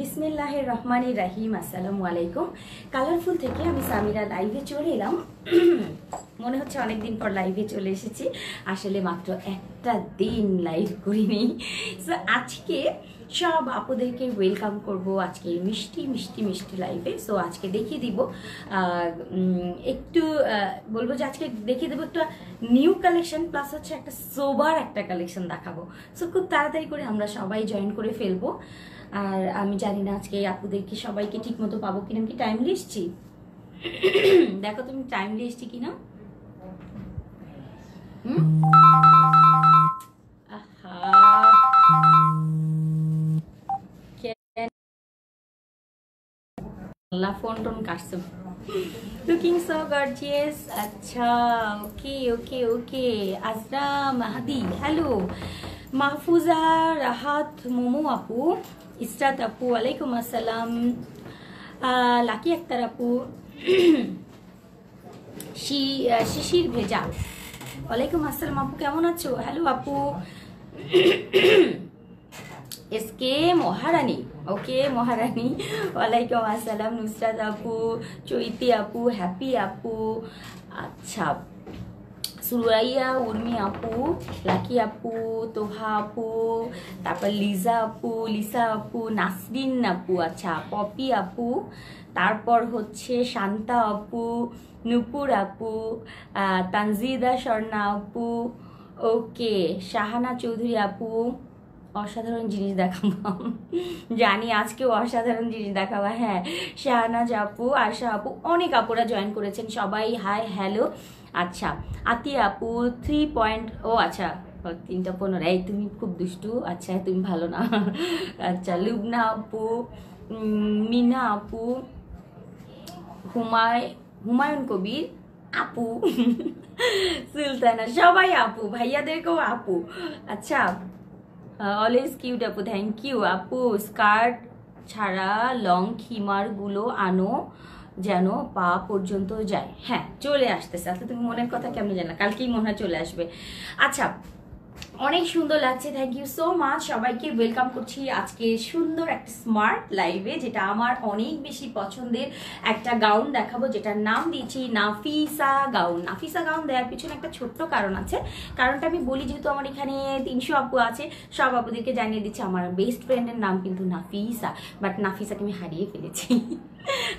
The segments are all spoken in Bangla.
বিসমিল্লাহির রহমানির রহিম। আসসালামু আলাইকুম। কালারফুল থেকে আমি সামিরা লাইভে চলে এলাম। মনে হচ্ছে অনেকদিন পর লাইভে চলে এসেছি, আসলে মাত্র একটা দিন লাইভ করিনি। সো আজকে সব আপুদেরকে ওয়েলকাম করব আজকে মিষ্টি মিষ্টি মিষ্টি লাইভে। সো আজকে দেখিয়ে দিব, একটু বলবো যে আজকে দেখিয়ে দেবো একটা নিউ কালেকশন, প্লাস হচ্ছে একটা সোবার একটা কালেকশন দেখাবো। সো খুব তাড়াতাড়ি করে আমরা সবাই জয়েন করে ফেলবো। আর আমি জানি না আজকে আপুদেরকে সবাইকে ঠিক মতো পাবো কিনা। কি টাইমলি এসছি? দেখো তুমি টাইমলি এসছি কিনা। ফোন টোন কাটছো। Looking so gorgeous. আচ্ছা, okay okay okay. Azra Mahadi, hello. Mahfuza Rahat, Momo আপু, ইসরাত আপু, ওয়ালাইকুম আসসালাম। লাকি আক্তার আপু, শিশির ভেজা, ওয়ালাইকুম আসসালাম আপু, কেমন আছো? হ্যালো আপু। এসকে মহারানী, ওকে মহারানী, ওয়ালাইকুম আসসালাম। নুসরাত আপু, চৈতি আপু, হ্যাপি আপু, আচ্ছা, সুরাইয়া, উর্মি আপু, লাকি আপু, তোহা আপু, তারপর লিজা আপু, লিসা আপু, নাসরিন আপু, আচ্ছা, পপি আপু, তারপর হচ্ছে শান্তা আপু, নুপুর আপু, তানজিদা স্বর্ণা আপু, ওকে, শাহানা চৌধুরী আপু। অসাধারণ জিনিস দেখাবো, জানি আজকেও অসাধারণ জিনিস দেখাবো। হ্যাঁ, শাহনাজ আপু, আশা আপু, অনেক আপুরা জয়েন করেছেন, সবাই হাই হ্যালো। আচ্ছা, আতিয়া আপু 3 ও আচ্ছা 3:15, এই তুমি খুব দুষ্টু। আচ্ছা তুমি ভালো না। আচ্ছা, লুবনা আপু, মিনা আপু, হুমায়ুন কবির আপু, সুলতানা, সবাই আপু, ভাইয়াদেরকেও আপু। আচ্ছা, অলওয়েজ কিউট আপু, থ্যাংক ইউ আপু। স্কার্ট ছাড়া লং খিমারগুলো আনো যেন পা পর্যন্ত যায়। হ্যাঁ, চলে আসতেছে। আচ্ছা, তুমি মনের কথা কেমন জানো, কালকেই মনে হয় চলে আসবে। আচ্ছা, অনেক সুন্দর লাগছে, থ্যাংক ইউ সো মাচ। সবাইকে ওয়েলকাম করছি আজকে সুন্দর একটা স্মার্ট লাইভে, যেটা আমার অনেক বেশি পছন্দের একটা গাউন দেখাবো, যেটার নাম দিয়েছি নাফিসা গাউন। নাফিসা গাউন দেওয়ার পিছনে একটা ছোট্ট কারণ আছে। কারণটা আমি বলি, যেহেতু আমার এখানে 300 আপু আছে, সব আপুদেরকে জানিয়ে দিচ্ছি আমার বেস্ট ফ্রেন্ডের নাম কিন্তু নাফিসা, বাট নাফিসাকে আমি হারিয়ে ফেলেছি।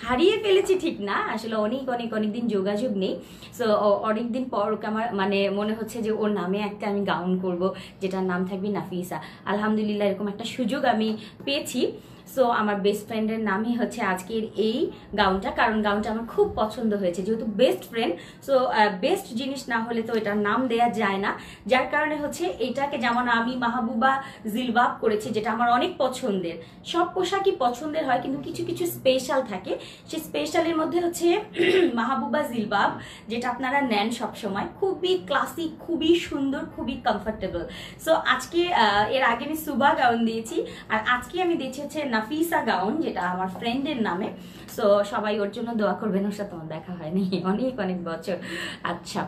হারিয়ে ফেলেছি ঠিক না, আসলে অনেক অনেক অনেক দিন যোগাযোগ নেই। সো অনেকদিন পর ওকে আমার মানে মনে হচ্ছে যে ওর নামে একটা আমি গাউন করব, যেটার নাম থাকবে নাফিসা। আলহামদুলিল্লাহ এরকম একটা সুযোগ আমি পেয়েছি। সো আমার বেস্ট ফ্রেন্ডের নামই হচ্ছে আজকের এই গাউনটা, কারণ গাউনটা আমার খুব পছন্দ হয়েছে, যেহেতু বেস্ট ফ্রেন্ড। সো বেস্ট জিনিস না হলে তো এটার নাম দেয়া যায় না, যার কারণে হচ্ছে এটাকে যেমন আমি মাহবুবা জিলবাব করেছি, যেটা আমার অনেক পছন্দের। সব পোশাকই পছন্দের হয়, কিন্তু কিছু কিছু স্পেশাল থাকে। সেই স্পেশালের মধ্যে হচ্ছে মাহবুবা জিলবাব, যেটা আপনারা নেন সবসময়, খুবই ক্লাসিক, খুবই সুন্দর, খুবই কমফোর্টেবল। সো আজকে এর আগে আমি সুবা গাউন দিয়েছি, আর আজকে আমি দিয়েছি হচ্ছে নাফিসা গাউন, যেটা আমার ফ্রেন্ডের নামে। সো সবাই ওর জন্য দোয়া করবেন, ওর সাথে আমার দেখা হয়নি অনেক অনেক বছর। আচ্ছা,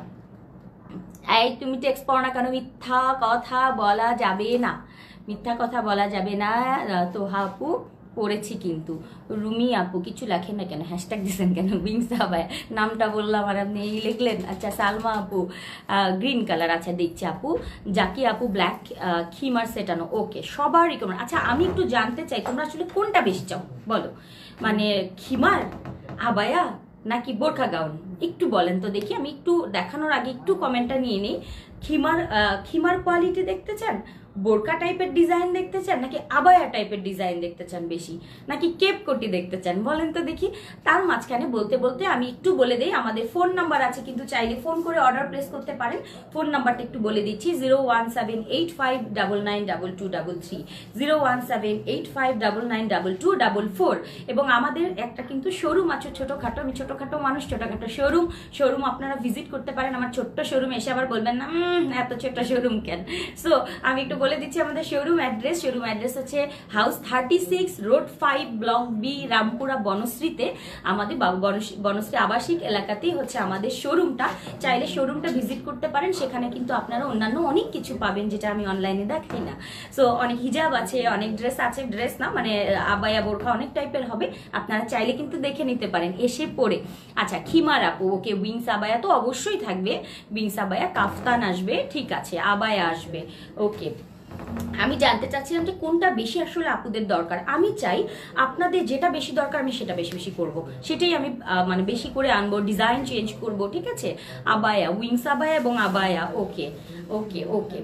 এই তুমি টেক্সট পড়ো না কেন? মিথ্যা কথা বলা যাবে না, মিথ্যা কথা বলা যাবে না। তোহা আপু, পড়েছি কিন্তু। রুমি আপু, কিছু লেখেন না কেন, হ্যাশট্যাগ দিচ্ছেন কেন? বিংসা ভাই নামটা বললাম আর আপনি এই লিখলেন। আচ্ছা, সালমা আপু গ্রিন কালার, আচ্ছা দিচ্ছি আপু। জাকি আপু ব্ল্যাক খিমার সেটানো, ওকে, সবার রিকমেন্ড। আচ্ছা, আমি একটু জানতে চাই তোমরা আসলে কোনটা বেশি চাও বলো, মানে খিমার, আবায়া নাকি বোরখা গাউন? একটু বলেন তো দেখি, আমি একটু দেখানোর আগে একটু কমেন্টটা নিয়ে নিই। খিমার কোয়ালিটি দেখতে চান, বোরকা টাইপের ডিজাইন দেখতে চান, নাকি আবায়া টাইপের ডিজাইন দেখতে চান বেশি, নাকি কেপ কোটি দেখতে চান, বলেন তো দেখি। তার মাঝখানে বলতে বলতে আমি একটু বলে দিই, আমাদের ফোন নাম্বার আছে, কিন্তু চাইলে ফোন করে অর্ডার প্লেস করতে পারেন। ফোন নাম্বারটা একটু বলে দিচ্ছি, 01785992233, 01785992244। এবং আমাদের একটা কিন্তু শোরুম আছে ছোটখাটো, আমি ছোটখাটো মানুষ, ছোটখাটো শোরুম আপনারা ভিজিট করতে পারেন। আমার ছোট্ট শোরুম এসে আবার বলবেন না এত ছোট্ট শোরুম কেন। সো আমি একটু বলে দিচ্ছি আমাদের শোরুম অ্যাড্রেস হচ্ছে house 36 road 5 block B, Rampura বনশ্রীতে। আমাদের বনশ্রী আবাসিক এলাকাতেই হচ্ছে আমাদের শোরুমটা। চাইলে শোরুমটা ভিজিট করতে পারেন, সেখানে কিন্তু আপনারা অন্যান্য অনেক কিছু পাবেন যেটা আমি অনলাইনে দেখাই না। সো অনেক হিজাব আছে, অনেক ড্রেস আছে, ড্রেস না মানে আবায়া বোরখা অনেক টাইপের হবে, আপনারা চাইলে কিন্তু দেখে নিতে পারেন এসে পরে। আচ্ছা খিমার আপু, ওকে উইংস আবায়া তো অবশ্যই থাকবে, উইংস আবায়া, কাফতান আসবে, ঠিক আছে, আবায়া আসবে, ওকে। আমি জানতে চাচ্ছিলাম যে কোনটা বেশি আসলে আপুদের দরকার। আমি চাই আপনাদের যেটা বেশি দরকার আমি সেটা বেশি বেশি করব, সেটাই আমি মানে বেশি করে আনবো, ডিজাইন চেঞ্জ করব, ঠিক আছে। আবায়া, উইংস আবায়া এবং আবায়া, ওকে ওকে ওকে।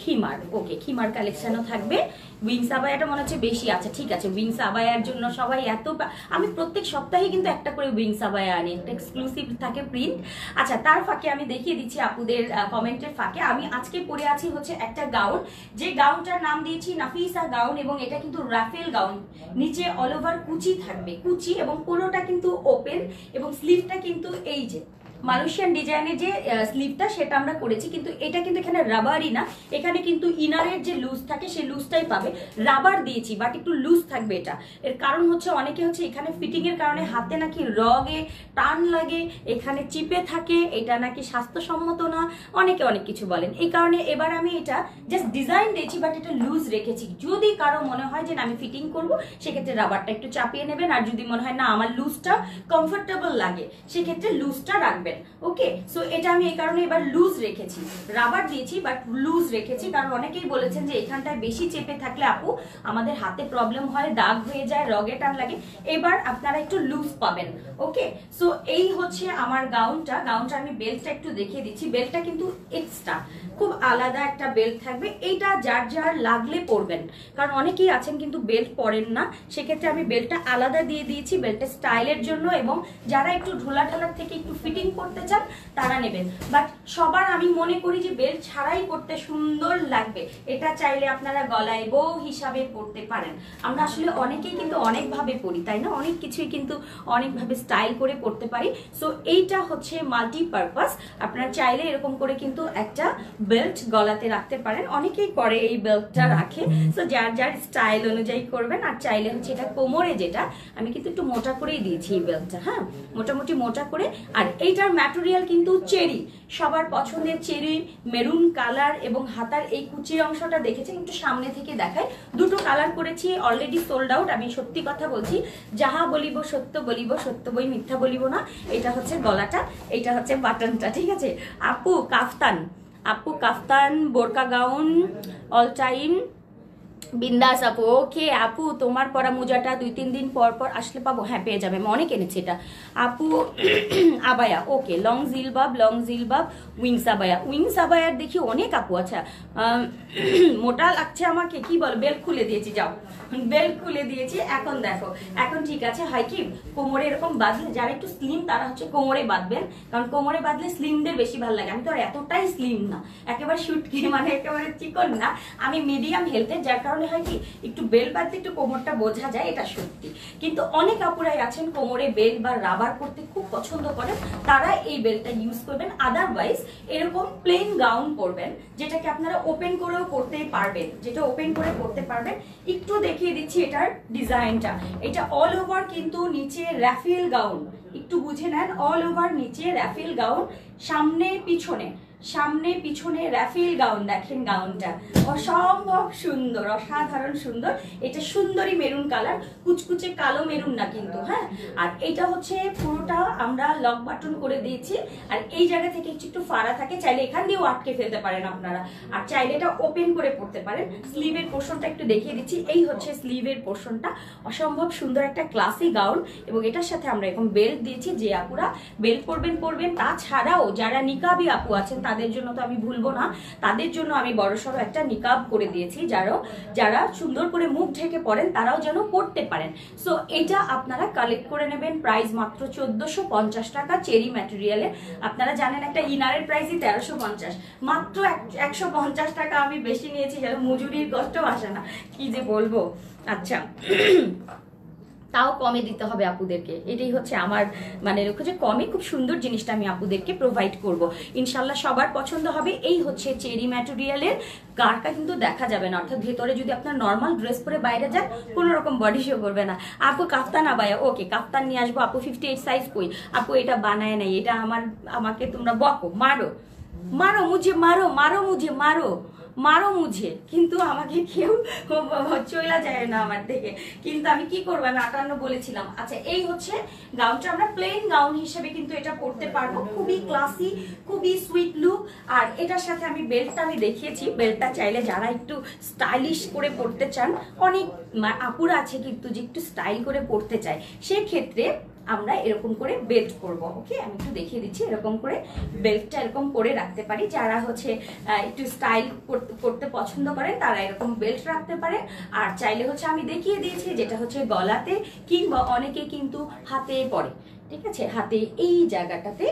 খিমার, ওকে, খিমার কালেকশনও থাকবে। উইংস আবায়াটা মনে হচ্ছে বেশি, আচ্ছা ঠিক আছে। উইংস আবায়ার জন্য সবাই এত, আমি প্রত্যেক সপ্তাহে কিন্তু একটা করে উইংস আবায়া আনি, একটা এক্সক্লুসিভ থাকে প্রিন্ট। আচ্ছা তার ফাঁকে আমি দেখিয়ে দিচ্ছি আপুদের কমেন্টের ফাঁকে, আমি আজকে পরে আছি হচ্ছে একটা গাউন, যে গাউনটার নাম দিয়েছি নাফিসা গাউন, এবং এটা কিন্তু রাফেল গাউন, নিচে অল ওভার কুচি থাকবে, কুচি, এবং পোলোটা কিন্তু ওপেন, এবং স্লিভটা কিন্তু এই যে মালয়েশিয়ান ডিজাইনের যে স্লিভটা সেটা আমরা করেছি, কিন্তু এটা কিন্তু এখানে রাবারই না, এখানে কিন্তু ইনারের যে লুজ থাকে সেই লুজটাই পাবে, রাবার দিয়েছি বাট একটু লুজ থাকবে এটা। এর কারণ হচ্ছে অনেকে হচ্ছে এখানে ফিটিং এর কারণে হাতে নাকি রগে টান লাগে, এখানে চিপে থাকে, এটা নাকি স্বাস্থ্যসম্মত না, অনেকে অনেক কিছু বলেন। এই কারণে এবার আমি এটা জাস্ট ডিজাইন দিয়েছি বাট এটা লুজ রেখেছি। যদি কারো মনে হয় যে আমি ফিটিং করব, সেক্ষেত্রে রাবারটা একটু চাপিয়ে নেবেন, আর যদি মনে হয় না আমার লুজটা কমফোর্টেবল লাগে, সেক্ষেত্রে লুজটা রাখবেন, ওকে। সো এটা আমি এই কারণে এবার লুজ রেখেছি, রাবার দিয়েছি বাট লুজ রেখেছি, কারণ অনেকেই বলেছেন যে এখানটায় বেশি চেপে থাকলে আপু আমাদের হাতে প্রবলেম হয়, দাগ হয়ে যায়, রগে টান লাগে, এবার আপনারা একটু লুজ পাবেন, ওকে। সো এই হচ্ছে আমার গাউনটা আমি বেল্টটা একটু দেখিয়ে দিচ্ছি। বেল্টটা কিন্তু এক্সট্রা খুব আলাদা একটা বেল্ট থাকবে, এইটা যার যার লাগলে পরবেন, কারণ অনেকেই আছেন কিন্তু বেল্ট পরেন না, সেক্ষেত্রে আমি বেল্টটা আলাদা দিয়ে দিয়েছি বেল্টের স্টাইলের জন্য, এবং যারা একটু ঢোলা ঢালার থেকে একটু ফিটিং করতে চান তারা নেবেন। বাট সবার আমি মনে করি যে বেল্ট ছাড়াই পরতে সুন্দর লাগবে, এটা চাইলে আপনারা গলায় বউ হিসাবে পরতে পারেন। আমরা আসলে অনেকেই কিন্তু অনেকভাবে পরি, তাই না, অনেক কিছুই কিন্তু অনেকভাবে স্টাইল করে পরতে পারি। সো এইটা হচ্ছে মাল্টিপারপাস, আপনারা চাইলে এরকম করে কিন্তু একটা বেল্ট গলাতে রাখতে পারেন, অনেকেই করে এই বেল্টটা রাখে। সো যার যার স্টাইল অনুযায়ী করবেন। আর চাইলে হচ্ছে এটা কোমরে, যেটা আমি কিন্তু একটু মোটা করেই দিয়েছি এই বেল্টটা, হ্যাঁ মোটামুটি মোটা করে। আর এইটার ম্যাটেরিয়াল কিন্তু চেরি, সবার পছন্দের চেরি মেরুন কালার, এবং হাতার এই কুচির অংশটা দেখেছেন, একটু সামনে থেকে দেখায়, দুটো কালার করেছি, অলরেডি সোল্ড আউট। আমি সত্যি কথা বলছি, যাহা বলিব সত্য বলিব, সত্য বই মিথ্যা বলিব না। এটা হচ্ছে গলাটা, এটা হচ্ছে বাটনটা, ঠিক আছে। আপু কাফতান বোরকা গাউন অল টাইম বিন্দাস আপু, ওকে আপু তোমার পরা মোজাটা 2-3 দিন পর পর আসলে পাবো? হ্যাঁ পেয়ে যাবে, আমি অনেক এনেছি এটা। আপু আবায়া, ওকে, লং জিলবাব উইংস আবায়ার দেখি অনেক আপু। আচ্ছা মোটা লাগছে আমাকে, কি বল, বেল্ট খুলে দিয়েছি, যাও বেল্ট খুলে দিয়েছি। এখন দেখো, এখন ঠিক আছে। হয় কি কোমরে এরকম বাঁধলে, যারা একটু স্লিম তারা হচ্ছে কোমরে বাঁধবেন, কারণ কোমরে বাঁধলে স্লিমদের বেশি ভালো লাগে। আমি তো আর এতটাই স্লিম না, একেবারে শুটকি মানে একেবারে চিকন না, আমি মিডিয়াম হেলথে, যার কারণে হয় কি একটু বেল্ট বাঁধলে একটু কোমরটা বোঝা যায়, এটা সত্যি। কিন্তু অনেক আপুরাই আছেন কোমরে বেল্ট বা রাবার করতে খুব পছন্দ করেন, তারা এই বেল্টটা ইউজ করবেন। আদারওয়াইজ এরকম প্লেন গাউন পরবেন, যেটাকে আপনারা ওপেন করেও পরতেই পারবেন, যেটা ওপেন করে পরতে পারবেন। একটু দেখিয়ে দিচ্ছি এটার ডিজাইনটা, এটা অল ওভার কিন্তু নিচে র্যাফেল গাউন, একটু বুঝে নেন, অল ওভার নিচে র্যাফেল গাউন, সামনে পিছনে র্যাফেল গাউন। দেখেন গাউনটা অসম্ভব সুন্দর, অসাধারণ সুন্দর। এটা সুন্দরী মেরুন কালার, কুচকুচে কালো মেরুন না কিন্তু, হ্যাঁ। আর এটা হচ্ছে পুরোটা আমরা লক বাটন করে দিয়েছি, আর এই জায়গা থেকে একটু ফাড়া থাকে, চাইলে এখান দিয়েও আটকে ফেলতে পারেন আপনারা, আর চাইলে এটা ওপেন করে পড়তে পারেন। স্লিভের পোর্শনটা একটু দেখিয়ে দিচ্ছি, এই হচ্ছে স্লিভের পোর্শনটা, অসম্ভব সুন্দর একটা ক্লাসি গাউন, এবং এটার সাথে আমরা এরকম বেল্ট দিয়েছি। যে আপুরা বেল্ট পরবেন, তাছাড়াও যারা নিকাবি আপু আছেন তাদের জন্য তো আমি ভুলবো না, তাদের জন্য আমি বড়সড় একটা নিকাব করে দিয়েছি, যারা সুন্দর করে মুখ ঢেকে পড়েন তারাও যেন পড়তে পারেন। সো এটা আপনারা কালেক্ট করে নেবেন, প্রাইস মাত্র 1450 টাকা, চেরি ম্যাটেরিয়ালে। আপনারা জানেন একটা ইনারের প্রাইসই 1350, মাত্র 150 টাকা আমি বেশি নিয়েছি, যেন মজুরির কষ্ট আসে না, কি যে বলবো। আচ্ছা তাও কমে দিতে হবে আপুদেরকে, এটাই হচ্ছে আমার মানে যে কমে খুব সুন্দর জিনিসটা আমি আপুদেরকে প্রোভাইড করব। ইনশাল্লাহ সবার পছন্দ হবে। এই হচ্ছে চেরি ম্যাটেরিয়ালের, গাড়টা কিন্তু দেখা যাবে না, অর্থাৎ ভেতরে যদি আপনার নর্মাল ড্রেস পরে বাইরে যান কোনো রকম বডি শো করবে না। আপু কাফতান আবায়া, ওকে কাফতান নিয়ে আসবো আপু। 58 সাইজ কই আপু, এটা বানায় নাই, এটা আমাকে তোমরা বকো, মারো মারো মুঝে, মারো মারো মুঝে, মারো মারো মুঝে, কিন্তু আমাকে কেউ চলা যায় না আমার থেকে, কিন্তু আমি কি করবো, আমি 58 বলেছিলাম। আচ্ছা এই হচ্ছে গাউনটা, আমরা প্লেন গাউন হিসেবে কিন্তু এটা পরতে পারবো, খুবই ক্লাসি, খুবই সুইট লুক। আর এটার সাথে আমি বেল্টটা আমি দেখিয়েছি, বেল্টটা চাইলে যারা একটু স্টাইলিশ করে পরতে চান, অনেক আপুরা আছে কিন্তু যে একটু স্টাইল করে পরতে চায়, সেক্ষেত্রে আমরা এরকম করে বেল্ট করব। ওকে, আমি একটু দেখিয়ে দিচ্ছি, এরকম করে বেল্টটা এরকম করে রাখতে পারি। যারা হচ্ছে একটু স্টাইল করতে পছন্দ করেন তারা এরকম বেল্ট রাখতে পারে। আর চাইলে হচ্ছে আমি দেখিয়ে দিয়েছি যেটা হচ্ছে গলাতে, কিংবা অনেকে কিন্তু হাতে পরে, ঠিক আছে, হাতে এই জায়গাটাতে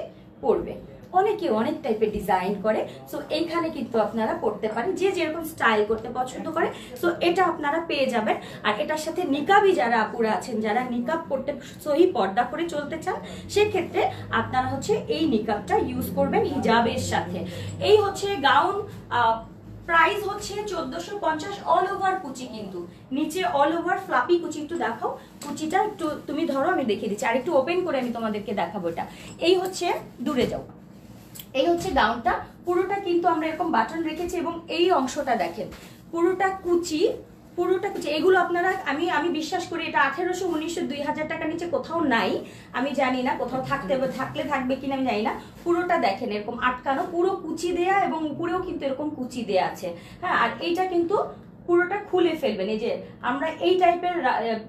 পরবে, অনেকে অনেক টাইপের ডিজাইন করে। সো এইখানে কিন্তু আপনারা পড়তে পারেন, যে যেরকম স্টাইল করতে পছন্দ করে। সো এটা আপনারা পেয়ে যাবেন। আর এটার সাথে নিকাবি যারা আপুরা আছেন, যারা নিকাব পড়তে সহি পর্দা করে চলতে চান, সেক্ষেত্রে আপনারা হচ্ছে এই নিকাবটা ইউজ করবেন হিজাবের সাথে। এই হচ্ছে গাউন, প্রাইস হচ্ছে 1450, অল ওভার কুচি, কিন্তু নিচে অল ওভার ফ্লাপি কুচি। একটু দেখাও কুচিটা, একটু তুমি ধরো, আমি দেখিয়ে দিচ্ছি, আর একটু ওপেন করে আমি তোমাদেরকে দেখাবো। এটা এই হচ্ছে, দূরে যাও, এই হচ্ছে গাউনটা, পুরোটা কিন্তু আমরা এরকম বাটন রেখেছি, এবং এই অংশটা দেখেন পুরোটা কুচি, পুরোটা কুচি। এগুলো আপনারা, আমি বিশ্বাস করি এটা 1800, 1900, 2000 টাকার নিচে কোথাও নাই। আমি জানি না কোথাও থাকলে থাকবে কিনা আমি জানি না। পুরোটা দেখেন এরকম আটকানো, পুরো কুচি দেয়া, এবং উপরেও কিন্তু এরকম কুচি দেয়া আছে। হ্যাঁ, আর এইটা কিন্তু পুরোটা খুলে ফেলবেন। এই যে আমরা এই টাইপের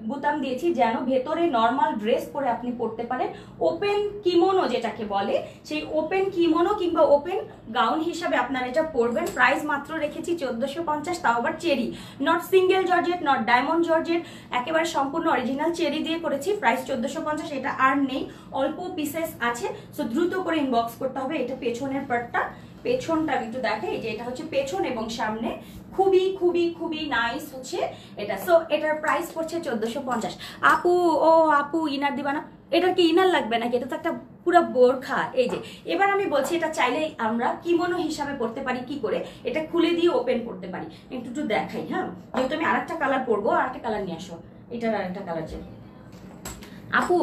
বোতাম দিয়েছি যেন ভেতরে নর্মাল ড্রেস পরে আপনি পরতে পারেন। ওপেন কিমোনো যেটাকে বলে, সেই ওপেন কিমোনো কিংবা ওপেন গাউন হিসাবে আপনারা এটা পরবেন। প্রাইস মাত্র রেখেছি 1450, তাও আবার cherry, not single georgette, not diamond georgette, একেবারে সম্পূর্ণ অরিজিনাল চেরি দিয়ে করেছি। প্রাইস 1450, এটা আর নেই, অল্প পিসেস আছে। সো দ্রুত করে ইনবক্স করতে হবে। এটা পেছনের পার্টটা, পেছনটা আমি একটু দেখাই, যে এটা হচ্ছে পেছন এবং সামনে, খুবই খুবই খুবই নাইস হচ্ছে এটা। সো এটার প্রাইস পড়ছে 1450। আপু, ও আপু ইনার দিবা না? এটা কি ইনার লাগবে নাকি? এটা তো একটা পুরো বোরখা। এই যে এবার আমি বলছি, এটা চাইলে আমরা কিমোনো হিসাবে পড়তে পারি। কি করে? এটা খুলে দিয়ে ওপেন করতে পারি। একটু দেখাই, হ্যাঁ, যেহেতু আমি আরেকটা কালার পরবো, আরেকটা কালার নিয়ে আসো, এটার আরেকটা কালার চাই। আপু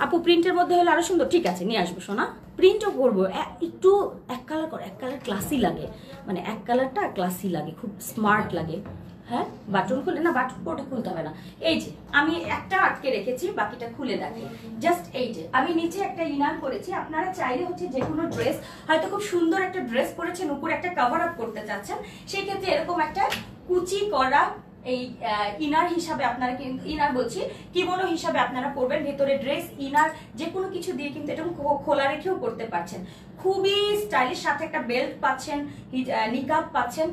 আপু প্রিন্টের মধ্যে হলে আরো সুন্দর, ঠিক আছে নিয়ে আসবো সোনা, প্রিন্টও করবো। একটু এক কালার করো, এক কালার ক্লাসি লাগে, মানে এক কালারটা ক্লাসি লাগে, খুব স্মার্ট লাগে। হ্যাঁ, বাটন খুলে না, বাটন ওটা খুলতে হবে না। এই যে আমি একটা আটকে রেখেছি, বাকিটা খুলে দেখি। জাস্ট এই যে আমি নিচে একটা ইনার করেছি। আপনারা চাইলে হচ্ছে যে কোনো ড্রেস, হয়তো খুব সুন্দর একটা ড্রেস পরেছেন, উপরে একটা কভার আপ করতে চাচ্ছেন, সেই ক্ষেত্রে এরকম একটা কুচি করা এই ইনার হিসাবে আপনারা, কিন্তু ইনার বলছি কিমোনো হিসাবে আপনারা পরবেন। ভেতরে ড্রেস, ইনার যে কোনো কিছু দিয়ে কিন্তু এটা খোলা রেখেও পরতে পারছেন। খুবই স্টাইলিশ, সাথে একটা বেল্ট পাচ্ছেন, নিকাব পাচ্ছেন,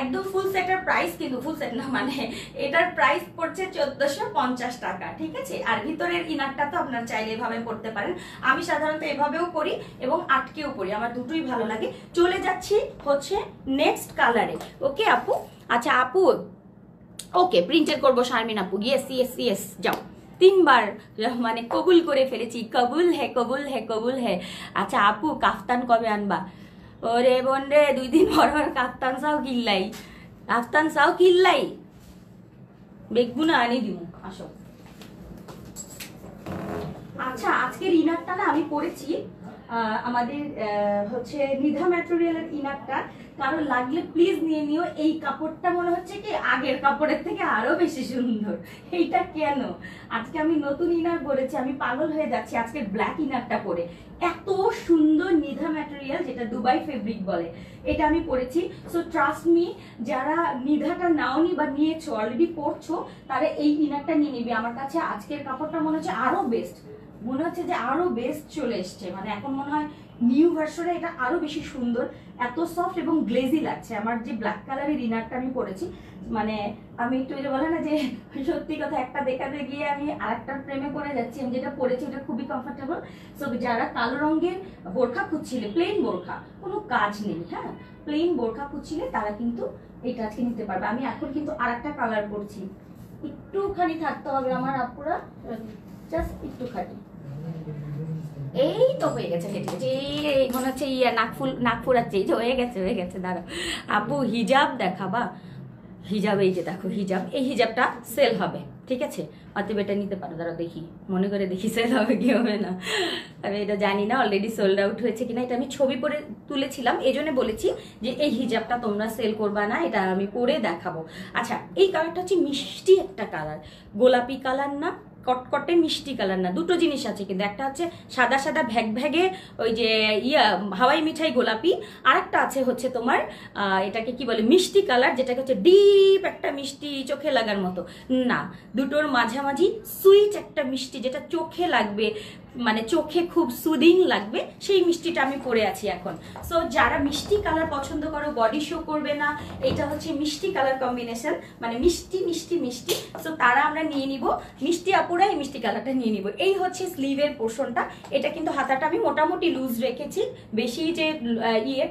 একদম ফুল সেটের প্রাইস, কিন্তু ফুল সেট না, মানে এটার প্রাইস পড়ছে 1450 টাকা, ঠিক আছে। আর ভিতরের ইনারটা তো আপনারা চাইলে এভাবে পরতে পারেন। আমি সাধারণত এভাবেও পরি এবং আটকেও পরি, আমার দুটোই ভালো লাগে। চলে যাচ্ছি হচ্ছে নেক্সট কালারে। ওকে আপু, আচ্ছা আপু, ওকে প্রিন্টের করবো শারমিন আপু, ইয়েস ইয়েস ইয়েস, যাও। 3 বার মানে কবুল করে ফেলেছি, কবুল হে কবুল হে কবুল হে। আচ্ছা আপু কাফতান কবে আনবা? ওরে বোন রে, 2 দিন পর কাফতান চাও কিল্লাই, কাফতান চাও কিল্লাই, বেগুনা আনি দিব, আসো। আচ্ছা আজকের ইনারটা না আমি পরেছি আমাদের হচ্ছে নিধা ম্যাটেরিয়ালের ইনারটা, কারণ লাগলে প্লিজ নিয়ে নিও। এই কাপড়টা মনে হচ্ছে কি আগের কাপড়ের থেকে আরো বেশি সুন্দর। এইটা কেন? আজকে আমি নতুন ইনার পরেছি, আমি পাগল হয়ে যাচ্ছি আজকে ব্ল্যাক ইনারটা পরে। এত সুন্দর নিধা ম্যাটেরিয়াল, যেটা দুবাই ফেব্রিক বলে, এটা আমি পরেছি। সো ট্রাস্ট মি, যারা নিধাটা নাওনি বা নিয়েছো, অলরেডি পরছো, তারা এই ইনারটা নিয়ে নিবে। আমার কাছে আজকের কাপড়টা মনে হচ্ছে আরো বেস্ট, মনে হচ্ছে যে আরো বেস্ট চলে এসছে, মানে এখন মনে হয় নিউ ভার্সনে এটা আরো বেশি সুন্দর, এত সফট এবং গ্লেজি লাগছে। আমার যে ব্ল্যাক কালারের ইনারটা আমি পরেছি, মানে আমি একটু যে বলে না যে সত্যি কথা, একটা দেখাতে গিয়ে আমি আরেকটার প্রেমে পড়ে যাচ্ছি। আমি যেটা পরেছি ওটা খুবই কমফোর্টেবল। সো যারা কালো রঙের বোরখা খুঁজছিলে, প্লেন বোরখা, কোনো কাজ নেই, হ্যাঁ, প্লেন বোরখা খুঁজছিলে, তারা কিন্তু এটা আজকে নিতে পারবে। আমি এখন কিন্তু আরেকটা কালার পরছি, একটুখানি থাকতে হবে আমার আপুরা, জাস্ট একটুখানি। এই তো হয়ে গেছে, হেঁটে গেছে, এই মনে হচ্ছে নাক ফুরাচ্ছে, এই যে হয়ে গেছে হয়ে গেছে। দাঁড়াও আপু হিজাব দেখাবা? হিজাব এই যে দেখো হিজাব, এই হিজাবটা সেল হবে, ঠিক আছে? অতএব এটা নিতে পারো। দাঁড়াও দেখি, মনে করে দেখি সেল হবে কি হবে না। আমি এটা জানি না অলরেডি সোল্ড আউট হয়েছে কিনা, এটা আমি ছবি পরে তুলেছিলাম, এই জন্য বলেছি যে এই হিজাবটা তোমরা সেল করবা না, এটা আমি পরে দেখাবো। আচ্ছা, এই কালারটা হচ্ছে মিষ্টি একটা কালার, গোলাপি কালার না, কটকটে মিষ্টি কালার না, দুটো জিনিস আছে কিন্তু। একটা হচ্ছে সাদা সাদা ভ্যাগ ভ্যাগে ওই যে হাওয়াই মিঠাই গোলাপি, আর একটা আছে হচ্ছে তোমার এটাকে কি বলে মিষ্টি কালার, যেটাকে হচ্ছে ডিপ একটা মিষ্টি চোখে লাগার মতো না, দুটোর মাঝামাঝি সুইট একটা মিষ্টি যেটা চোখে লাগবে, মানে চোখে খুব সুদিং লাগবে, সেই মিষ্টিটা আমি পরে আছি এখন। সো যারা মিষ্টি কালার পছন্দ করো, বডি শো করবে না, এটা হচ্ছে মিষ্টি কালার কম্বিনেশন, মানে মিষ্টি মিষ্টি মিষ্টি, সো তারা আমরা নিয়ে নিব, মিষ্টি আপুরা এই মিষ্টি কালারটা নিয়ে নিব। এই হচ্ছে স্লিভের পোর্শনটা, এটা কিন্তু হাতাটা আমি মোটামুটি লুজ রেখেছি, বেশি যে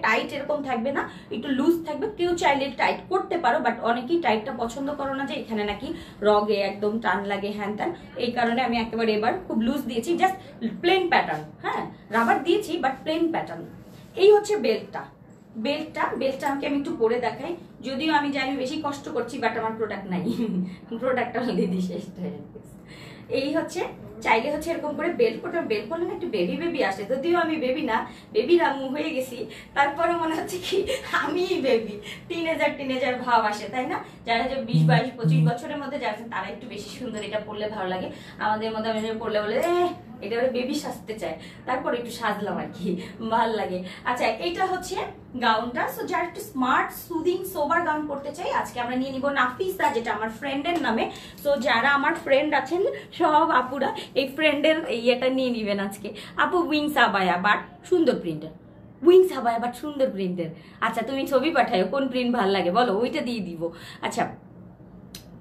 টাইট এরকম থাকবে না, একটু লুজ থাকবে। কেউ চাইলে টাইট করতে পারো, বাট অনেকেই টাইটটা পছন্দ করো না, যে এখানে নাকি রগে একদম টান লাগে হ্যান ত্যান, এই কারণে আমি একেবারে এবার খুব লুজ দিয়েছি, জাস্ট প্লেন প্যাটার্ন, হ্যাঁ রাবার দিয়েছি বাট প্লেন প্যাটার্ন। এই হচ্ছে বেল্টটা, বেল্টটা আমাকে আমি একটু পরে দেখাই, যদিও আমি জানি বেশি কষ্ট করছি, বাট আমার প্রোডাক্ট নাই, প্রোডাক্টটা অলরেডি শেষ হয়ে গেছে। এই হচ্ছে, চাইলে হচ্ছে এরকম করে বেল্ট করলে না একটু বেবি বেবি আসে, যদিও আমি বেবি না, বেবি রামু হয়ে গেছি, তারপরে মনে হচ্ছে কি আমি বেবি, টিনেজার ভাব আসে, তাই না? যারা যে 20, 22, 25 বছরের মধ্যে যারা আছেন তারা একটু বেশি সুন্দর এটা পরলে ভালো লাগে, আমাদের মধ্যে আমি পরলে বলে এটা বেবি সাজতে চায়, তারপর একটু সাজলাম আর কি, ভাল লাগে। আচ্ছা, এটা হচ্ছে গাউনটা, সো যারা একটু স্মার্ট সুদিং সোবার গাউন করতে চাই, আজকে আমরা নিয়ে নিব নাফিসা, যেটা আমার ফ্রেন্ডের নামে। সো যারা আমার ফ্রেন্ড আছেন সব আপুরা এই ফ্রেন্ডের ইয়েটা নিয়ে নিবেন আজকে। আপু উইংস আবায়া বাট সুন্দর প্রিন্টের, উইংস আবায়া বাট সুন্দর প্রিন্টের। আচ্ছা তুমি ছবি পাঠাও কোন প্রিন্ট ভালো লাগে বলো, ওইটা দিয়ে দিব। আচ্ছা,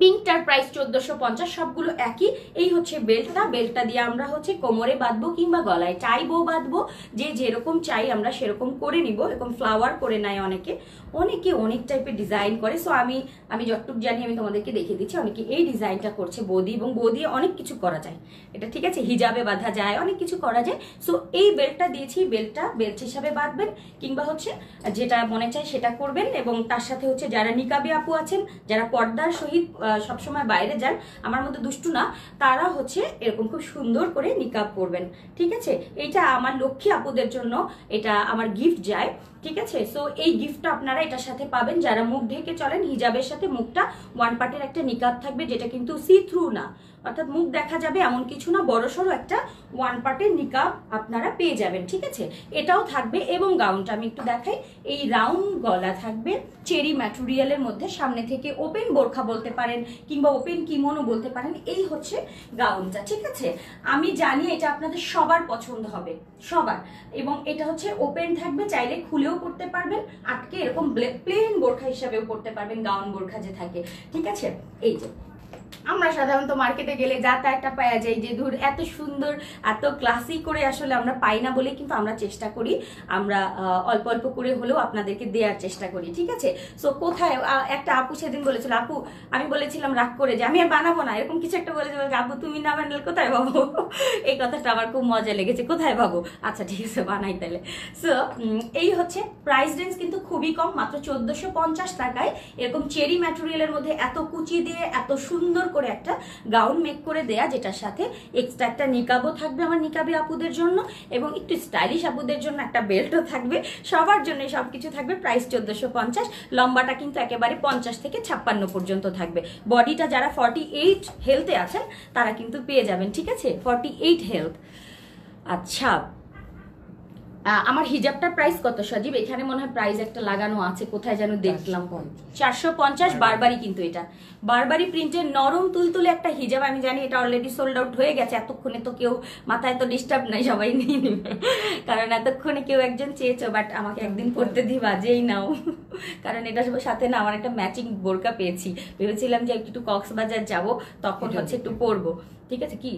পিঙ্কটার প্রাইস 1450, সবগুলো একই। এই হচ্ছে বেল্টটা দিয়ে আমরা হচ্ছে কোমরে বাঁধবো কিংবা গলায় টাই বো বাঁধবো, যে যেরকম চাই আমরা সেরকম করে নিব। এরকম ফ্লাওয়ার করে নেয় অনেকে অনেক টাইপের ডিজাইন করে। সো আমি যতটুকু জানি আমি তোমাদেরকে দেখিয়ে দিচ্ছি। অনেকে এই ডিজাইনটা করছে বৌদি, এবং বৌদি অনেক কিছু করা যায় এটা, ঠিক আছে? হিজাবে বাঁধা যায়, অনেক কিছু করা যায়। সো এই বেল্টটা দিয়েছি, বেল্ট হিসাবে বাঁধবেন, কিংবা হচ্ছে যেটা মনে চায় সেটা করবেন। এবং তার সাথে হচ্ছে যারা নিকাবি আপু আছেন, যারা পর্দার সহিত সবসময় বাইরে যান, আমার মতো দুষ্টু না, তারা হচ্ছে এরকম খুব সুন্দর করে নিকাব পরবেন, ঠিক আছে? এটা আমার লক্ষ্মী আপুদের জন্য, এটা আমার গিফট যায়, ঠিক আছে? সো এই গিফটটা আপনারা এটার সাথে পাবেন। যারা মুখ ঢেকে চলেন, হিজাবের সাথে মুখটা ওয়ান পার্টের একটা নিকাব থাকবে, যেটা কিন্তু সি থ্রু না, অর্থাৎ মুখ দেখা যাবে এমন কিছু না, বড়সড় একটা ওয়ান পার্টের নিকাব আপনারা পেয়ে যাবেন, ঠিক আছে? এটাও থাকবে। এবং গাউনটা আমি একটু দেখাই, এই রাউন্ড গলা থাকবে চেরি ম্যাটেরিয়ালের মধ্যে, সামনে থেকে ওপেন বোরখা বলতে পারেন কিংবা ওপেন কিমোনো বলতে পারেন। এই হচ্ছে গাউনটা, ঠিক আছে? আমি জানি এটা আপনাদের সবার পছন্দ হবে, সবার। এবং এটা হচ্ছে ওপেন থাকবে, চাইলে খুলেও পড়তে পারবেন, আটকে এরকম প্লেন বোরখা হিসাবেও পড়তে পারবেন, গাউন বোরখা যে থাকে, ঠিক আছে? এই যে আমরা সাধারণত মার্কেটে গেলে যা তা একটা পাওয়া যায়, যে ধর এত সুন্দর এত ক্লাসি করে আসলে আমরা পাই না বলে কিন্তু আমরা চেষ্টা করি, আমরা অল্প অল্প করে হলেও আপনাদেরকে দেওয়ার চেষ্টা করি, ঠিক আছে? সো কোথায় একটা আপু সেদিন বলেছিল, আপু আমি বলেছিলাম রাগ করে যে আমি আর বানাবো না, এরকম কিছু একটা বলেছিল, আপু তুমি না বানালে কোথায় পাবো? এই কথাটা আমার খুব মজা লেগেছে, কোথায় পাবো? আচ্ছা ঠিক আছে, বানাই তাহলে। সো এই হচ্ছে প্রাইস রেঞ্জ কিন্তু খুবই কম, মাত্র 1450 টাকায় এরকম চেরি ম্যাটেরিয়ালের মধ্যে এত কুচি দিয়ে এত সুন্দর করে একটা গাউন মেক করে দেয়া, যেটার সাথে এক্সট্রা একটা নিকাবও থাকবে আমার নিকাবি আপুদের জন্য, এবং একটু স্টাইলিশ আপুদের জন্য একটা বেল্টও থাকবে, সবার জন্য সবকিছু থাকবে। প্রাইস 1450, লম্বাটা কিন্তু একেবারে 50 থেকে 56 পর্যন্ত থাকবে। বডিটা যারা 48 হেলথে আছেন তারা কিন্তু পেয়ে যাবেন, ঠিক আছে? 48 হেলথ। আচ্ছা, আমার হিজাবটার প্রাইস কত সজীব? এখানে মনে হয় প্রাইস একটা লাগানো আছে, কোথায় যেন দেখলাম। 450 বারবারি, কিন্তু এটা বারবারি প্রিন্টের নরম তুলতুলে একটা হিজাব। আমি জানি এটা অলরেডি সোল্ড আউট হয়ে গেছে, এতক্ষণে তো কেউ মাথায় তো ডিস্টার্ব নাই, সবাই নিয়ে নেবে, কারণ এতক্ষণে কেউ একজন চেয়েছো, বাট আমাকে একদিন পড়তে দিবা, যেই নাও, কারণ এটার সাথে না আমার একটা ম্যাচিং বোরকা পেয়েছি, ভেবেছিলাম যে একটু কক্সবাজার যাব, তখন হচ্ছে একটু পরবো, ঠিক আছে? কি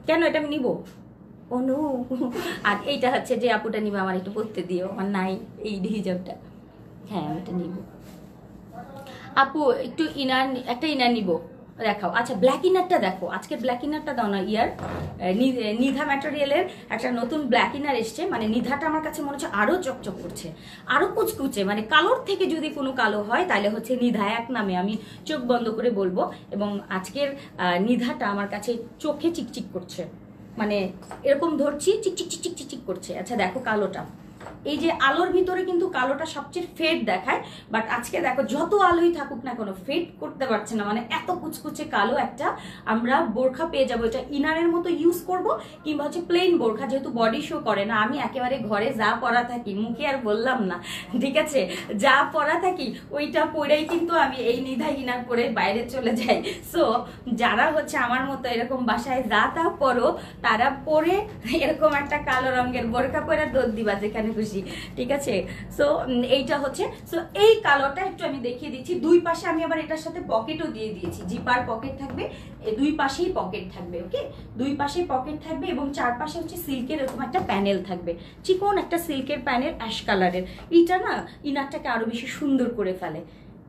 কেন এটা আমি নিবো? অনু, আর এইটা হচ্ছে যে আপুটা নিবে, আমার একটু পড়তে দিও, আমার নাই এই হিজাবটা। হ্যাঁ আমি এটা নিব আপু, একটু একটা ইনার নিব, দেখাও। আচ্ছা ব্ল্যাক ইনারটা দেখো, আজকের ব্ল্যাক ইনারটা দাও না ইয়ার। নিধা ম্যাটেরিয়ালের একটা নতুন ব্ল্যাক ইনার এসছে, মানে নিধাটা আমার কাছে মনে হচ্ছে আরো চকচক করছে, আরো কুচকুচে, মানে কালোর থেকে যদি কোনো কালো হয় তাহলে হচ্ছে নিধা, এক নামে আমি চোখ বন্ধ করে বলবো। এবং আজকের নিধাটা আমার কাছে চোখে চিকচিক করছে, মানে এরকম ধরছি চিকচিক চিকচিক চিকচিক করছে। আচ্ছা দেখো কালোটা, এই যে আলোর ভিতরে কিন্তু কালোটা সবচেয়ে ফেড দেখায়, বাট আজকে দেখো যত আলোই থাকুক না কোনো ফেড করতে পারছে না, মানে এত কুচকুচে কালো একটা আমরা বোরখা পেয়ে যাবো। এটা ইনারের মতো ইউজ করব, কিংবা হচ্ছে প্লেন বোরখা, যেহেতু বডি শো করে না, আমি একেবারে ঘরে যা পরা থাকি, মুখে আর বললাম না, ঠিক আছে, যা পরা থাকি ওইটা পরেই কিন্তু আমি এই নিধা ইনার পরে বাইরে চলে যাই। সো যারা হচ্ছে আমার মতো এরকম বাসায় যা তা পরো, তারা পরে এরকম একটা কালো রঙের বোরখা পরে দৌড় দিবা যেখানে খুশি, ঠিক আছে। সো এইটা হচ্ছে, সো এই কালোটা একটু আমি দেখিয়ে দিচ্ছি। দুই পাশে আমি আবার এটার সাথে পকেটও দিয়ে দিয়েছি, জিপার পকেট থাকবে, দুই পাশেই পকেট থাকবে, ওকে, দুই পাশেই পকেট থাকবে, এবং চারপাশে হচ্ছে সিল্কের এরকম একটা প্যানেল থাকবে, চিকন একটা সিল্কের প্যানেল অ্যাশ কালারের। এইটা না ইনারটাকে আরো বেশি সুন্দর করে ফেলে।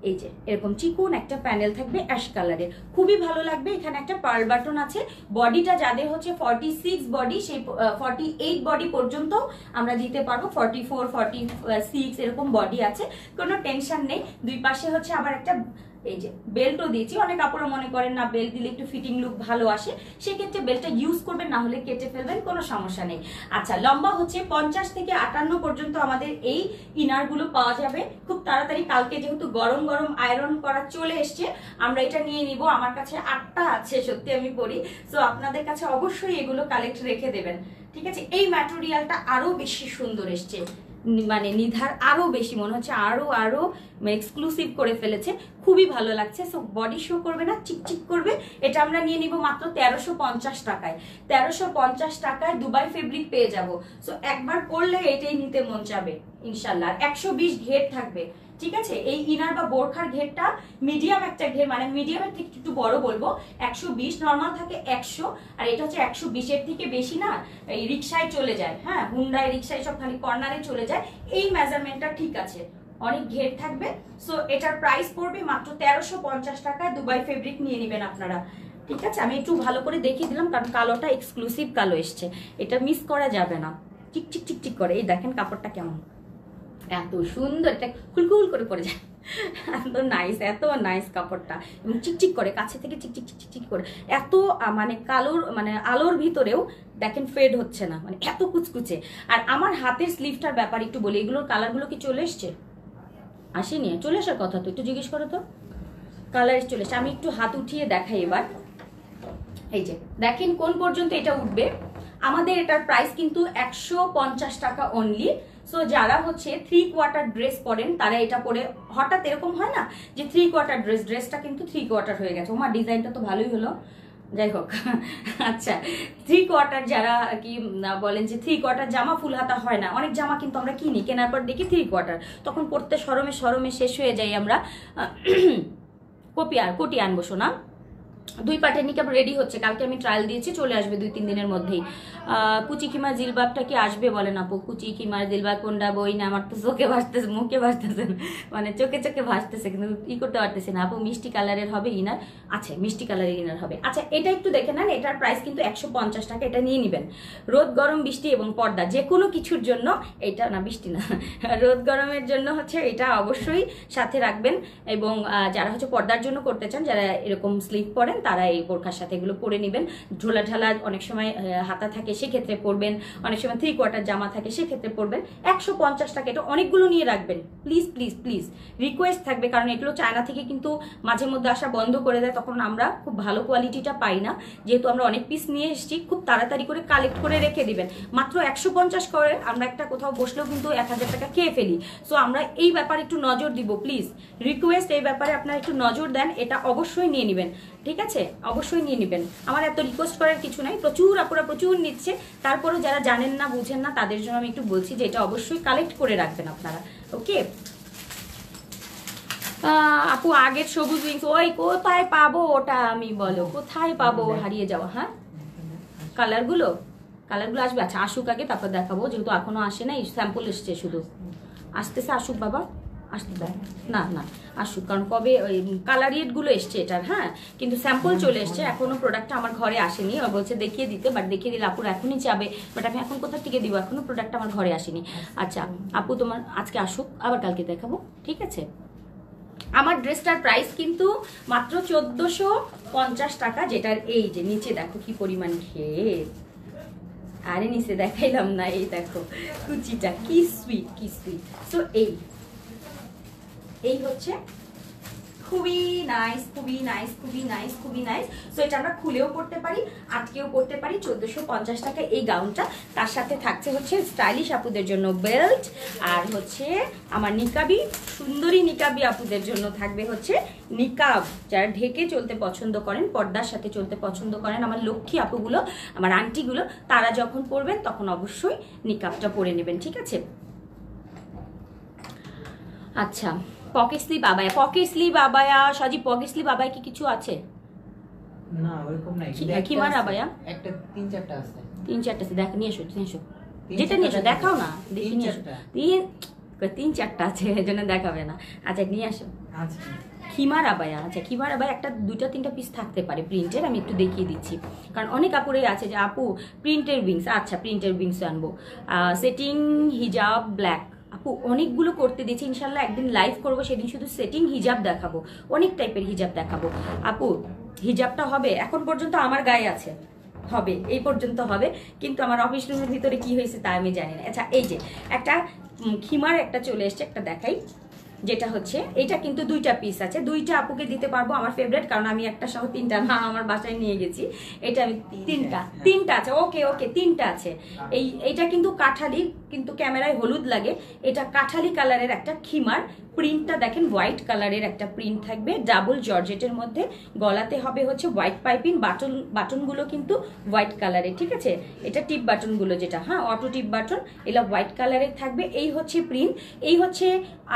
এই যে এরকম চিকন একটা প্যানেল থাকবে অ্যাশ কালারের, খুবই ভালো লাগবে। এখানে একটা পার্ল বাটন আছে। বডিটা যাদের হচ্ছে 46 বডি, সেই 48 বডি পর্যন্ত আমরা দিতে পারবো, 44 46 এরকম বডি আছে, কোনো টেনশন নেই। দুই পাশে হচ্ছে আবার একটা এই যে বেল্টও দিয়েছি। অনেক কাপড় মনে করেন না বেল্ট দিলে একটু ফিটিং লুক ভালো আসে, সেক্ষেত্রে বেল্টটা ইউজ করবেন, না হলে কেটে ফেলবেন, কোনো সমস্যা নেই। আচ্ছা লম্বা হচ্ছে 50 থেকে 58 পর্যন্ত আমাদের এই ইনার গুলো পাওয়া যাবে খুব তাড়াতাড়ি। কালকে যেহেতু গরম গরম আয়রন করা চলে এসছে, আমরা এটা নিয়ে নিব। আমার কাছে 8টা আছে, সত্যি আমি বলি। সো আপনাদের কাছে অবশ্যই এগুলো কালেক্ট রেখে দেবেন, ঠিক আছে। এই ম্যাটেরিয়ালটা আরো বেশি সুন্দর এসছে, মানে নিধার আরো বেশি মনে হচ্ছে আরো আরো এক্সক্লুসিভ করে ফেলেছে, খুবই ভালো লাগছে। সো বডি শো করবে না, চিকচিক করবে। এটা আমরা নিয়ে নিব মাত্র 1350 টাকায়। 1350 টাকায় দুবাই ফেব্রিক পেয়ে যাব। সো একবার পরলে এটাই নিতে মন চাবে ইনশাল্লাহ। 120 ঘের থাকবে, ঠিক আছে। এই ইনার বা বোরখার ঘেরটা মিডিয়াম একটা ঘের, মানে মিডিয়ামের থেকে একটু বড় বলবো, 120, নর্মাল থাকে 100, আর এটা হচ্ছে 120 এর থেকে বেশি না এই রিক্সায় চলে যায়, হ্যাঁ হুন্ডাই রিক্সায় সব খালি কর্নারে চলে যায়। এই মেজারমেন্টটা ঠিক আছে, অনেক ঘের থাকবে। সো এটার প্রাইস পড়বে মাত্র 1350 টাকায়। দুবাই ফেব্রিক নিয়ে নেবেন আপনারা, ঠিক আছে। আমি একটু ভালো করে দেখিয়ে দিলাম, কারণ কালোটা এক্সক্লুসিভ কালো এসছে, এটা মিস করা যাবে না। চিকচিক চিকচিক করে, এই দেখেন কাপড়টা কেমন, এত সুন্দর, এটা খুলখুল করে পড়ে যায়, এত নাইস, এত নাইস কাপড়টা, এবং চিকচিক করে কাছে থেকে চিকচিক চিকচিক করে, এত মানে কালোর মানে আলোর ভিতরেও দেখেন ফেড হচ্ছে না, মানে এত কুচকুচে। আর আমার হাতের স্লিভটার ব্যাপার একটু বলি, এগুলোর কালারগুলো কি চলে এসছে? আসেনি? চলে আসার কথা তো, একটু জিজ্ঞেস করো তো। কালার চলে এসছে, আমি একটু হাত উঠিয়ে দেখাই এবার। এই যে দেখেন কোন পর্যন্ত এটা উঠবে। আমাদের এটার প্রাইস কিন্তু 150 টাকা অনলি। সো যারা হচ্ছে 3 কোয়ার্টার ড্রেস পরেন, তারা এটা পরে হঠাৎ এরকম হয় না যে 3 কোয়ার্টার ড্রেসটা কিন্তু 3 কোয়ার্টার হয়ে গেছে। ওমা ডিজাইনটা তো ভালোই হলো, যাই হোক। আচ্ছা 3 কোয়ার্টার যারা কি বলেন যে 3 কোয়ার্টার জামা ফুল হাতা হয় না, অনেক জামা কিন্তু আমরা কিনি, কেনার পর দেখি 3 কোয়ার্টার, তখন পড়তে শরমে শরমে শেষ হয়ে যাই আমরা। কোটি আনবো শোনা। 2 পাটের নিকাব রেডি হচ্ছে, কালকে আমি ট্রায়াল দিয়েছি, চলে আসবে 2-3 দিনের মধ্যেই। কুচি কিমার জিলবাবটা কি আসবে বলেন আপু? কুচি কিমার জিলবাব কোনটা বই না, আমার তো চোখে ভাসতেছে, মুখে ভাসতেছে, মানে চোখে চোখে ভাসতেছে, কিন্তু ই করতে পারতেছে না আপু। মিষ্টি কালারের হবে ইনার, আচ্ছা মিষ্টি কালারের ইনার হবে। আচ্ছা এটা একটু দেখে নেন, এটার প্রাইস কিন্তু 150 টাকা, এটা নিয়ে নেবেন। রোদ গরম বৃষ্টি এবং পর্দা যে কোনো কিছুর জন্য, এটা না বৃষ্টি না, রোদ গরমের জন্য হচ্ছে এটা অবশ্যই সাথে রাখবেন। এবং যারা হচ্ছে পর্দার জন্য করতে চান, যারা এরকম স্লিভ পরেন, তারা এই বোরখার সাথে এগুলো পরে নেবেন। ঝোলা ঢালা অনেক সময় হাতা থাকে, সেক্ষেত্রে পরবেন, অনেক সময় 3 কোয়ার্টার জামা থাকে, সেক্ষেত্রে পরবেন। 150 টাকা, এটা অনেকগুলো নিয়ে রাখবেন প্লিজ প্লিজ প্লিজ, রিকোয়েস্ট থাকবে, কারণ এগুলো চায়না থেকে কিন্তু মাঝে মধ্যে আসা বন্ধ করে দেয়, তখন আমরা খুব ভালো কোয়ালিটিটা পাই না। যেহেতু আমরা অনেক পিস নিয়ে এসেছি, খুব তাড়াতাড়ি করে কালেক্ট করে রেখে দিবেন। মাত্র 150 করে আমরা একটা কোথাও বসলেও কিন্তু 1000 টাকা খেয়ে ফেলি। সো আমরা এই ব্যাপারে একটু নজর দিব প্লিজ, রিকোয়েস্ট, এই ব্যাপারে আপনারা একটু নজর দেন, এটা অবশ্যই নিয়ে নেবেন, ঠিক আছে, অবশ্যই নিয়ে নেবেন। আমার এত রিকোয়েস্ট করার কিছু নাই, প্রচুর আপুরা প্রচুর নিচ্ছে, তারপরেও যারা জানেন না বুঝেন না তাদের জন্য আমি একটু বলছি যে এটা অবশ্যই কালেক্ট করে রাখবেন আপনারা, ওকে। আপু আগের সবুজ উইংস ওই কোথায় পাবো ওটা আমি বলো, কোথায় পাবো? হারিয়ে যাওয়া, হ্যাঁ কালারগুলো আসবে। আচ্ছা আসুক আগে, তারপর দেখাবো, যেহেতু এখনো আসে না, স্যাম্পল এসছে শুধু, আসতেছে, আসুক বাবা, আসতে দেয় না, না আসুক, কারণ কবে ওই কালারিয়েটগুলো এসছে এটার, হ্যাঁ, কিন্তু স্যাম্পল চলে এসছে, এখনো প্রোডাক্টটা আমার ঘরে আসেনি। ও বলছে দেখিয়ে দিতে, বাট দেখিয়ে দিলে আপুর এখনই যাবে, বাট আমি এখন কোথা থেকে দিব, এখনো প্রোডাক্টটা আমার ঘরে আসেনি। আচ্ছা আপু তোমার আজকে আসুক, আবার কালকে দেখাবো, ঠিক আছে। আমার ড্রেসটার প্রাইস কিন্তু মাত্র 1450 টাকা, যেটার এই যে নিচে দেখো কি পরিমাণ ঘের, আরে নিচে দেখাইলাম না, এই দেখো কুচিটা কি সুইট, কি সুইট। সো এই হচ্ছে খুবই নাইস, খুবই নাইস, খুবই নাইস, খুবই নাইস। সো এটা আমরা খুলেও পড়তে পারি, আটকেও পড়তে পারি। 1450 টাকা এই গাউনটা। তার সাথে থাকছে হচ্ছে স্টাইলিশ আপুদের জন্য বেল্ট, আর হচ্ছে আমার নিকাবি, সুন্দরী নিকাবি আপুদের জন্য থাকবে হচ্ছে নিকাব, যারা ঢেকে চলতে পছন্দ করেন, পর্দার সাথে চলতে পছন্দ করেন, আমার লক্ষ্মী আপুগুলো, আমার আন্টিগুলো, তারা যখন পরবেন তখন অবশ্যই নিকাবটা পরে নেবেন, ঠিক আছে। আচ্ছা পকেট স্লিপ আবায়া, পকেট স্লিপ আবায়া সাজি, পকেট স্লিপ আবায়া কি কিছু আছে? না ওরকম নাই, খিমার আবায়া একটা 3-4টা আছে, 3-4টা আছে, দেখ নিয়ে এসো, নিয়ে এসো, যেটা নিয়ে এসো দেখাও না, দেখি নিয়ে এসো। 3-4টা আছে, এর জন্য দেখাবে না। আচ্ছা নিয়ে আসো। আচ্ছা খিমার আবায়া, আচ্ছা খিমার আবায়া একটা 2-3টা পিস থাকতে পারে প্রিন্টের, আমি একটু দেখিয়ে দিচ্ছি, কারণ অনেক আপুরেই আছে যে আপু প্রিন্টের উইংস, আচ্ছা প্রিন্টের উইংস আনবো। সেটিং হিজাব ব্ল্যাক, আপু অনেকগুলো করতে দিয়েছি, ইনশাল্লাহ একদিন লাইভ করবো, সেদিন শুধু সেটিং হিজাব দেখাবো, অনেক টাইপের হিজাব দেখাবো। আপু হিজাবটা হবে, এখন পর্যন্ত আমার গায়ে আছে, হবে এই পর্যন্ত হবে, কিন্তু আমার অফিস রুমের ভিতরে কি হয়েছে তা আমি জানি না। আচ্ছা এই যে একটা খিমার একটা চলে এসছে, একটা দেখাই, যেটা হচ্ছে এটা কিন্তু 2টা পিস আছে, 2টা আপুকে দিতে পারবো, আমার ফেভারিট, কারণ আমি একটা সহ 3টা না আমার বাসায় নিয়ে গেছি। এটা আমি 3টা আছে, ওকে ওকে 3টা আছে। এইটা কিন্তু কাঠালি, কিন্তু ক্যামেরায় হলুদ লাগে, এটা কাঠালি কালারের একটা খিমার, প্রিন্টটা দেখেন হোয়াইট কালারের একটা প্রিন্ট থাকবে, ডাবল জর্জেটের মধ্যে, গলাতে হবে হচ্ছে হোয়াইট পাইপিং, বাটনগুলো কিন্তু হোয়াইট কালারের, ঠিক আছে। এটা টিপ বাটনগুলো যেটা, হ্যাঁ অটো টিপ বাটন, এগুলো হোয়াইট কালারের থাকবে। এই হচ্ছে প্রিন্ট, এই হচ্ছে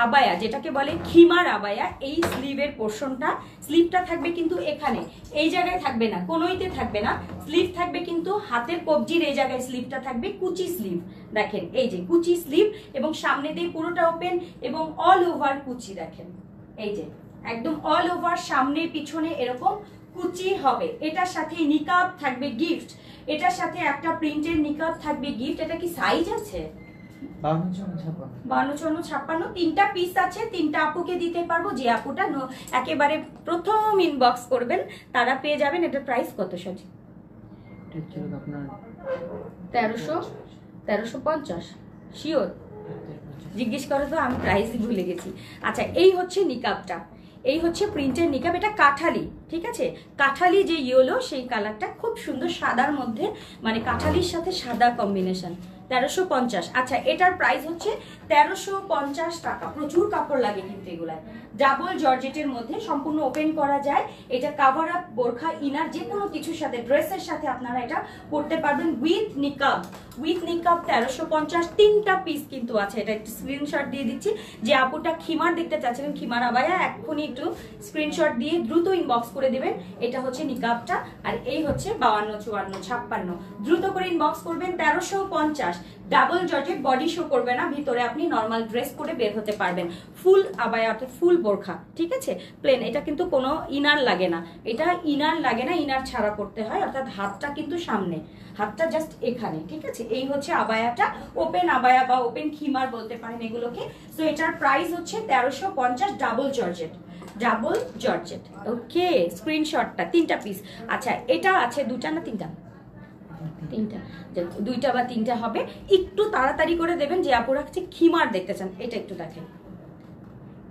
আবায়া, যেটাকে বলে খিমার আবায়া। এই স্লিভের পোর্শনটা, স্লিভটা থাকবে কিন্তু এখানে, এই জায়গায় থাকবে না, কোনোইতে থাকবে না, স্লিভ থাকবে কিন্তু হাতের কবজির এই জায়গায় স্লিভটা থাকবে, কুচি স্লিভ, দেখেন এই যে কুচি স্লিভ, এবং সামনে দিয়ে পুরোটা ওপেন, এবং অল ওভার কুচি, দেখেন এই যে একদম অল ওভার, সামনে পিছনে এরকম কুচি হবে। এটার সাথে নিকাব থাকবে গিফট, এটার সাথে একটা প্রিন্টের নিকাব থাকবে গিফট। এটা কি সাইজ আছে? 52-54, 3টা পিস আছে, 3টা আপুকে দিতে পারবো, যে আপুটা একেবারে প্রথম ইনবক্স করবেন তারা পেয়ে যাবেন। এটার প্রাইস কত সাজি? 1350 শিওর? জিজ্ঞেস করো তো, আমি প্রাইসই ভুলে গেছি। আচ্ছা এই হচ্ছে নিকাবটা, এই হচ্ছে প্রিন্টের নিকাব, এটা কাঠালি, ঠিক আছে, কাঠালি যে ইয়েলো সেই কালারটা খুব সুন্দর, সাদার মধ্যে, মানে কাঠালির সাথে সাদা কম্বিনেশন, 1350। আচ্ছা এটার প্রাইস হচ্ছে 1350 টাকা। প্রচুর কাপড় লাগে কিন্তু এগুলায়, ডাবল জর্জেটের মধ্যে, সম্পূর্ণ ওপেন করা যায়। এটা কাভার আপ, বোরখা, ইনার, যে কোনো কিছুর সাথে, ড্রেসের সাথে আপনারা এটা পরতে পারবেন উইথ নিকাব, উইথ নিকাব 1350। 3টা পিস কিন্তু আছে, এটা একটু স্ক্রিনশট দিয়ে দিচ্ছি, যে আপুটা খিমার দেখতে চাচ্ছিলেন, খিমার আবায়া, এক্ষুনি একটু স্ক্রিনশট দিয়ে দ্রুত ইনবক্স করে দিবেন। এটা হচ্ছে নিকাবটা, আর এই হচ্ছে 52, 54, 56, দ্রুত করে ইনবক্স করবেন। 1350, ডাবল জর্জেট, বডি শো করবে না, ভিতরে আপনি নর্মাল ড্রেস পরে বের হতে পারবেন। ফুল আবায়া অর্থাৎ ফুল বোরখা, ঠিক আছে, প্লেন, এটা কিন্তু কোনো ইনার লাগে না, এটা ইনার লাগে না, ইনার ছাড়া করতে হয়, অর্থাৎ হাতটা কিন্তু সামনে, হাতটা জাস্ট এখানে, ঠিক আছে। এই হচ্ছে আবায়াটা, ওপেন আবায়া বা ওপেন খিমার বলতে পারেন এগুলোকে। সো এটার প্রাইস হচ্ছে 1350, ডাবল জর্জেট, ডাবল জর্জেট, ওকে। স্ক্রিনশটটা, 3টা পিস। আচ্ছা এটা আছে 2টা না 3টা? 3টা, 2টা বা 3টা হবে। একটু তাড়াতাড়ি করে দেবেন যে আপুরা হচ্ছে খিমার দেখতে চান। এটা একটু দেখেন,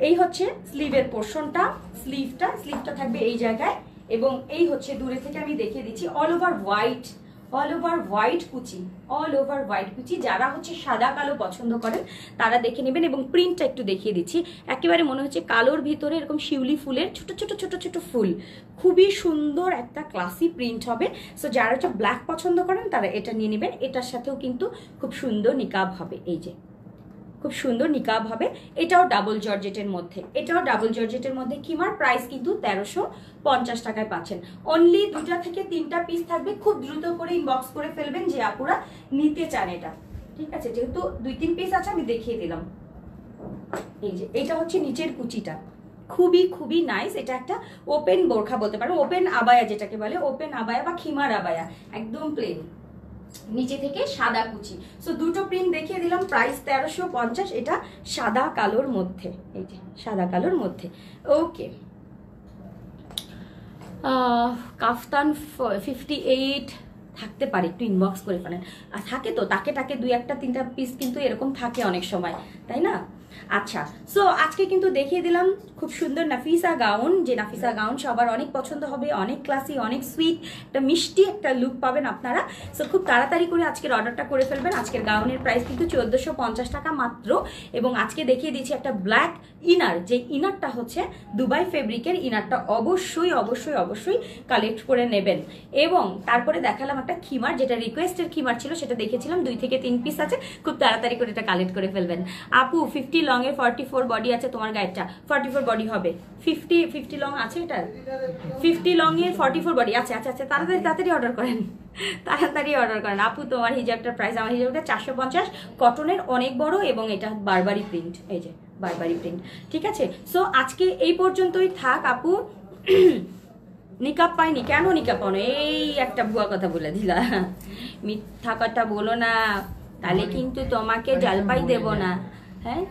এই হচ্ছে স্লিভের পোর্শনটা, স্লিভটা থাকবে এই জায়গায়, এবং এই হচ্ছে দূরে থেকে আমি দেখিয়ে দিচ্ছি, all over white, all over white কুচি, অল ওভার হোয়াইট কুচি। যারা হচ্ছে সাদা কালো পছন্দ করেন তারা দেখে নেবেন, এবং প্রিন্টটা একটু দেখিয়ে দিচ্ছি, একেবারে মনে হচ্ছে কালোর ভিতরে এরকম শিউলি ফুলের ছোট ছোট ছোট ছোট ফুল, খুবই সুন্দর একটা ক্লাসি প্রিন্ট হবে। সো যারা হচ্ছে ব্ল্যাক পছন্দ করেন তারা এটা নিয়ে নেবেন। এটার সাথেও কিন্তু খুব সুন্দর নিকাব হবে, এই যে খুব সুন্দর নিকাব হবে। এটাও ডাবল জর্জেটের মধ্যে, এটাও ডাবল জর্জেটের মধ্যে। কিমার প্রাইস কিন্তু 1350 টাকায় পাচ্ছেন। অনলি 2টা থেকে 3টা পিস থাকবে, খুব দ্রুত করে ইনবক্স করে ফেলবেন যে আপুরা নিতে চান এটা, ঠিক আছে। যেহেতু 2-3 পিস আছে আমি দেখিয়ে দিলাম। এই যে এটা হচ্ছে নিচের কুচিটা, খুবই খুবই নাইস। এটা একটা ওপেন বোরখা বলতে পারো, ওপেন আবায়া যেটাকে বলে, ওপেন আবায়া বা খিমার আবায়া, একদম প্লেন, নিচে থেকে সাদা কুচি। সো দুটো প্রিন্ট দেখিয়ে দিলাম, প্রাইস 1350। এটা সাদা কালোর মধ্যে, এই যে সাদা কালোর মধ্যে। ওকে, কাফতান 58 থাকতে পারে, একটু ইনবক্স করে ফেলেন। আর থাকে তো তাকে টাকে 2-1-3টা পিস কিন্তু এরকম থাকে অনেক সময়, তাই না? আচ্ছা, সো আজকে কিন্তু দেখিয়ে দিলাম খুব সুন্দর নাফিসা গাউন, যে নাফিসা গাউন সবার অনেক পছন্দ হবে, অনেক ক্লাসি, অনেক সুইট, একটা মিষ্টি একটা লুক পাবেন আপনারা। সো খুব তাড়াতাড়ি করে আজকের অর্ডারটা করে ফেলবেন। আজকের গাউনের প্রাইস কিন্তু 1450 টাকা মাত্র। এবং আজকে দেখিয়ে দিচ্ছি একটা ব্ল্যাক ইনার, যে ইনারটা হচ্ছে দুবাই ফেব্রিকের ইনারটা, অবশ্যই অবশ্যই অবশ্যই কালেক্ট করে নেবেন। এবং তারপরে দেখালাম একটা খিমার, যেটা রিকোয়েস্টের খিমার ছিল, সেটা দেখেছিলাম 2 থেকে 3 পিস আছে, খুব তাড়াতাড়ি করে এটা কালেক্ট করে ফেলবেন। আপু 50 লং এর 44 বডি আছে তোমার গাইডটা, 44 বডি হবে, 50 লং আছে, এটা 50 লং এর 44 বডি আছে। আচ্ছা আচ্ছা, তাড়াতাড়ি তাড়াতাড়ি অর্ডার করেন, তাড়াতাড়ি অর্ডার করেন। আপু তোমার হিজাবটার প্রাইস, আমার হিজাবটা 450, কটনের অনেক বড়, এবং এটা বারবারি প্রিন্ট, এই যে বারবারি প্রিন্ট, ঠিক আছে? সো আজকে এই পর্যন্তই থাক আপু। নিকাব পাইনি, কেন নিকাব পাও না? এই একটা ভুয়া কথা বলে দিলা, মিথ্যা কথা বলো না, তাহলে কিন্তু তোমাকে জলপাই দেব না। হ্যাঁ,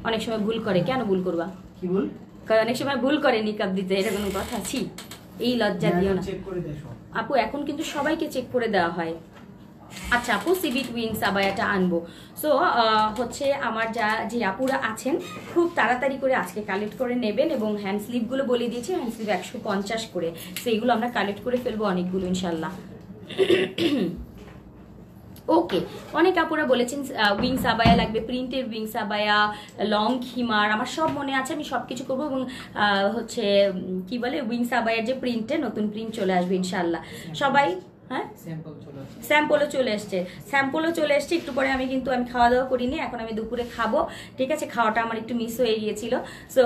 অনেক সময় ভুল করে, কেন ভুল করবা? কি ভুল? অনেক সময় ভুল করে নিকাব দিতে, এটা কোনো কথা? ছি, এই লজ্জা দিও না আপু, এখন কিন্তু সবাইকে চেক করে দেওয়া হয়। আচ্ছা আপু, সিবি টুইন্স আবায়াটা আনবো। সো হচ্ছে আমার যে আপুরা আছেন, খুব তাড়াতাড়ি করে আজকে কালেক্ট করে নেবেন। এবং হ্যান্ড স্লিভগুলো বলে দিয়েছি, হ্যান্ড স্লিভ 150 করে, সেইগুলো আমরা কালেক্ট করে ফেলবো অনেকগুলো ইনশাল্লাহ। ওকে, অনেক আপুরা বলেছেন উইংস আবায়া লাগবে, প্রিন্টের উইংস আবায়া, লং খিমার, আমার সব মনে আছে, আমি সব কিছু করবো। এবং হচ্ছে কি বলে, উইংস আবায়ার যে প্রিন্টে নতুন প্রিন্ট চলে আসবে ইনশাল্লাহ। সবাই, হ্যাঁ স্যাম্পলও চলে এসছে, স্যাম্পলও চলে এসছে। একটু পরে আমি খাওয়া দাওয়া করিনি, এখন আমি দুপুরে খাবো, ঠিক আছে? খাওয়াটা আমার একটু মিস হয়ে গিয়েছিল। সো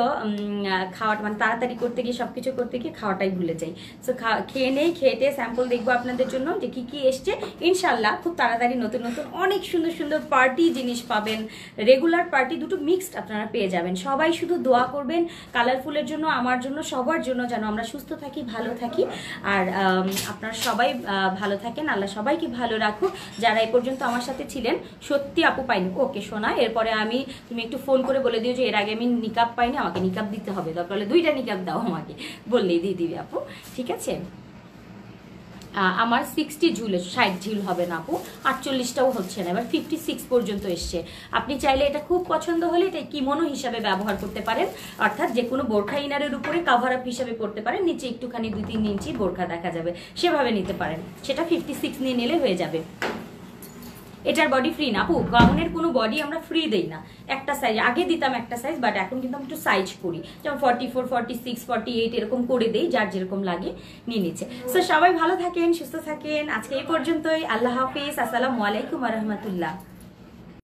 খাওয়াটা মানে তাড়াতাড়ি করতে গিয়ে, সবকিছু করতে গিয়ে খাওয়াটাই ভুলে যাই। সো খেয়ে নেই, খেয়ে স্যাম্পল দেখবো আপনাদের জন্য যে কি কি এসছে। ইনশাল্লাহ খুব তাড়াতাড়ি নতুন নতুন অনেক সুন্দর সুন্দর পার্টি জিনিস পাবেন, রেগুলার পার্টি দুটো মিক্সড আপনারা পেয়ে যাবেন। সবাই শুধু দোয়া করবেন কালারফুলের জন্য, আমার জন্য, সবার জন্য, যেন আমরা সুস্থ থাকি, ভালো থাকি। আর আপনারা সবাই ভালো থাকেন, আল্লাহ সবাইকে ভালো রাখুক। যারা এই পর্যন্ত আমার সাথে ছিলেন, সত্যি আপু পাইনি, ওকে শোনা, এরপরে তুমি একটু ফোন করে বলে দিও যে এর আগে আমি নিকাব পাইনি, আমাকে নিকাব দিতে হবে, দরকার হলে 2টা নিকাব দাও আমাকে, বললেই দিয়ে দিবে আপু, ঠিক আছে? আমার 60 ঝুল, 60 ঝুল হবে না আপু, 48টাও হচ্ছে না, এবার 56 পর্যন্ত এসছে। আপনি চাইলে এটা খুব পছন্দ হলে এটা কিমোনো হিসাবে ব্যবহার করতে পারেন, অর্থাৎ যে কোনো বোরখা ইনারের উপরে কাভার আপ হিসাবে পড়তে পারেন, নিচে একটুখানি 2-3 ইঞ্চি বোরখা দেখা যাবে, সেভাবে নিতে পারেন। সেটা 56 নিয়ে নিলে হয়ে যাবে। এটার বডি ফ্রি না আপু, গাউনের কোনো বডি আমরা ফ্রি দেই না, একটা সাইজ, আগে দিতাম একটা সাইজ, বাট এখন কিন্তু আমি একটু সাইজ করি, যেমন 44, 46, 48 এরকম করে দেই, যার যেরকম লাগে নিয়ে নিচ্ছে। সো সবাই ভালো থাকেন, সুস্থ থাকেন, আজকে এই পর্যন্তই, আল্লাহ হাফিজ, আসসালামু আলাইকুম ওয়া রাহমাতুল্লাহ।